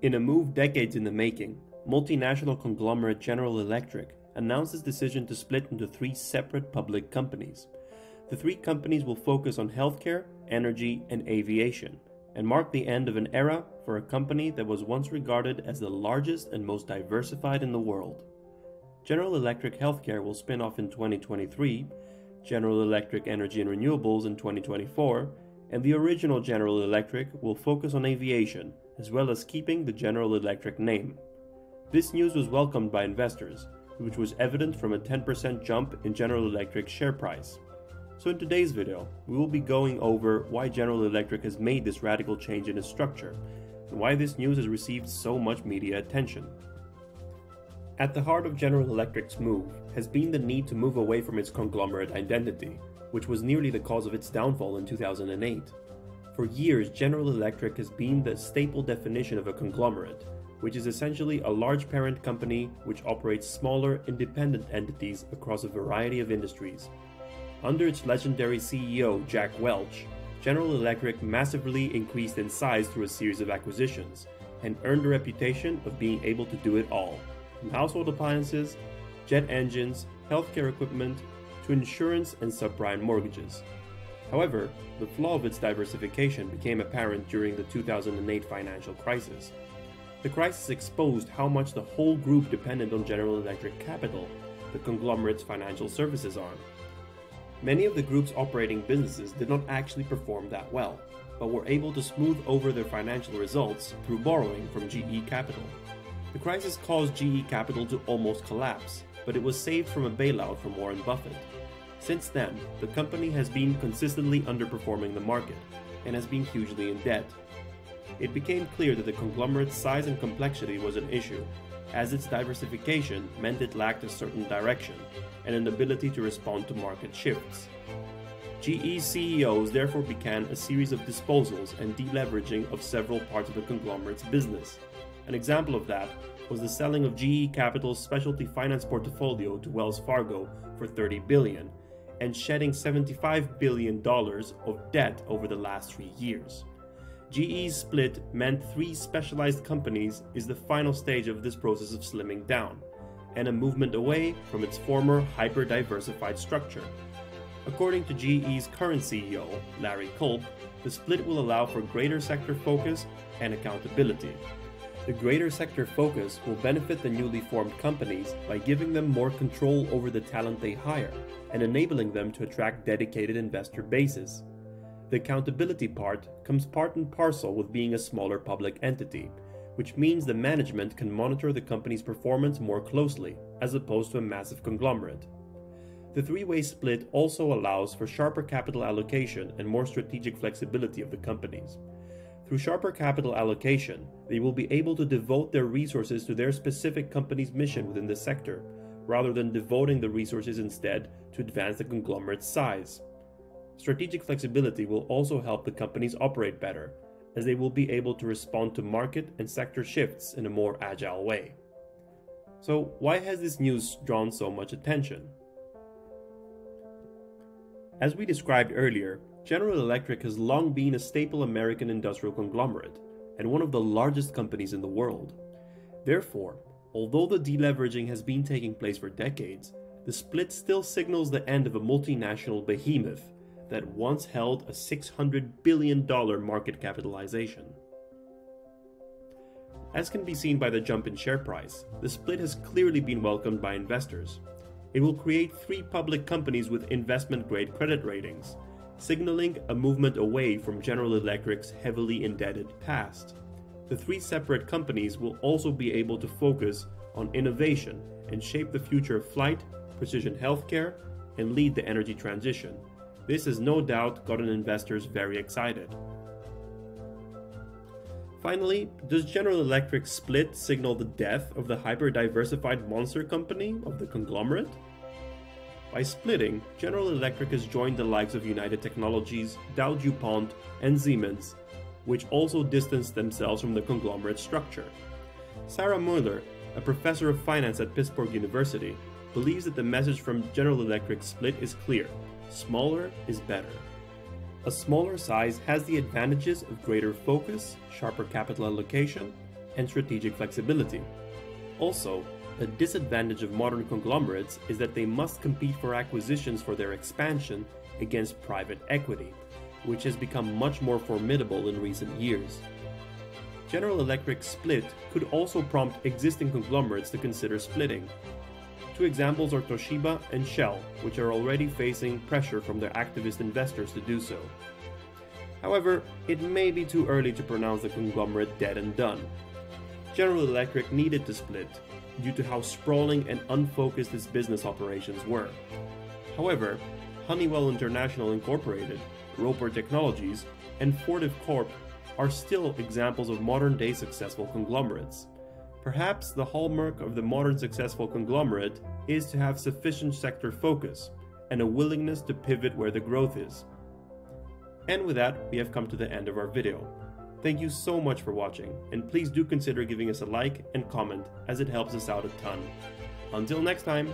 In a move decades in the making, multinational conglomerate General Electric announced its decision to split into three separate public companies. The three companies will focus on healthcare, energy, and aviation, and mark the end of an era for a company that was once regarded as the largest and most diversified in the world. General Electric Healthcare will spin off in 2023, General Electric Energy and Renewables in 2024, and the original General Electric will focus on aviation, as well as keeping the General Electric name. This news was welcomed by investors, which was evident from a 10% jump in General Electric's share price. So in today's video, we will be going over why General Electric has made this radical change in its structure, and why this news has received so much media attention. At the heart of General Electric's move has been the need to move away from its conglomerate identity, which was nearly the cause of its downfall in 2008. For years, General Electric has been the staple definition of a conglomerate, which is essentially a large parent company which operates smaller, independent entities across a variety of industries. Under its legendary CEO, Jack Welch, General Electric massively increased in size through a series of acquisitions, and earned a reputation of being able to do it all, from household appliances, jet engines, healthcare equipment, to insurance and subprime mortgages. However, the flaw of its diversification became apparent during the 2008 financial crisis. The crisis exposed how much the whole group depended on General Electric Capital, the conglomerate's financial services arm. Many of the group's operating businesses did not actually perform that well, but were able to smooth over their financial results through borrowing from GE Capital. The crisis caused GE Capital to almost collapse, but it was saved from a bailout from Warren Buffett. Since then, the company has been consistently underperforming the market and has been hugely in debt. It became clear that the conglomerate's size and complexity was an issue, as its diversification meant it lacked a certain direction and an ability to respond to market shifts. GE CEOs therefore began a series of disposals and deleveraging of several parts of the conglomerate's business. An example of that was the selling of GE Capital's specialty finance portfolio to Wells Fargo for $30 billion and shedding $75 billion of debt over the last 3 years. GE's split meant three specialized companies is the final stage of this process of slimming down, and a movement away from its former hyper-diversified structure. According to GE's current CEO, Larry Culp, the split will allow for greater sector focus and accountability. The greater sector focus will benefit the newly formed companies by giving them more control over the talent they hire and enabling them to attract dedicated investor bases. The accountability part comes part and parcel with being a smaller public entity, which means the management can monitor the company's performance more closely, as opposed to a massive conglomerate. The three-way split also allows for sharper capital allocation and more strategic flexibility of the companies. Through sharper capital allocation, they will be able to devote their resources to their specific company's mission within the sector, rather than devoting the resources instead to advance the conglomerate's size. Strategic flexibility will also help the companies operate better, as they will be able to respond to market and sector shifts in a more agile way. So why has this news drawn so much attention? As we described earlier, General Electric has long been a staple American industrial conglomerate and one of the largest companies in the world. Therefore, although the deleveraging has been taking place for decades, the split still signals the end of a multinational behemoth that once held a $600 billion market capitalization. As can be seen by the jump in share price, the split has clearly been welcomed by investors. It will create three public companies with investment-grade credit ratings, signaling a movement away from General Electric's heavily indebted past. The three separate companies will also be able to focus on innovation and shape the future of flight, precision healthcare, and lead the energy transition. This has no doubt gotten investors very excited. Finally, does General Electric's split signal the death of the hyper-diversified monster company of the conglomerate? By splitting, General Electric has joined the likes of United Technologies, Dow DuPont, and Siemens, which also distanced themselves from the conglomerate structure. Sarah Mueller, a professor of finance at Pittsburgh University, believes that the message from General Electric's split is clear: smaller is better. A smaller size has the advantages of greater focus, sharper capital allocation, and strategic flexibility. Also, a disadvantage of modern conglomerates is that they must compete for acquisitions for their expansion against private equity, which has become much more formidable in recent years. General Electric's split could also prompt existing conglomerates to consider splitting. Two examples are Toshiba and Shell, which are already facing pressure from their activist investors to do so. However, it may be too early to pronounce the conglomerate dead and done. General Electric needed to split due to how sprawling and unfocused its business operations were. However, Honeywell International Incorporated, Roper Technologies, and Fortive Corp are still examples of modern-day successful conglomerates. Perhaps the hallmark of the modern successful conglomerate is to have sufficient sector focus and a willingness to pivot where the growth is. And with that, we have come to the end of our video. Thank you so much for watching, and please do consider giving us a like and comment as it helps us out a ton. Until next time!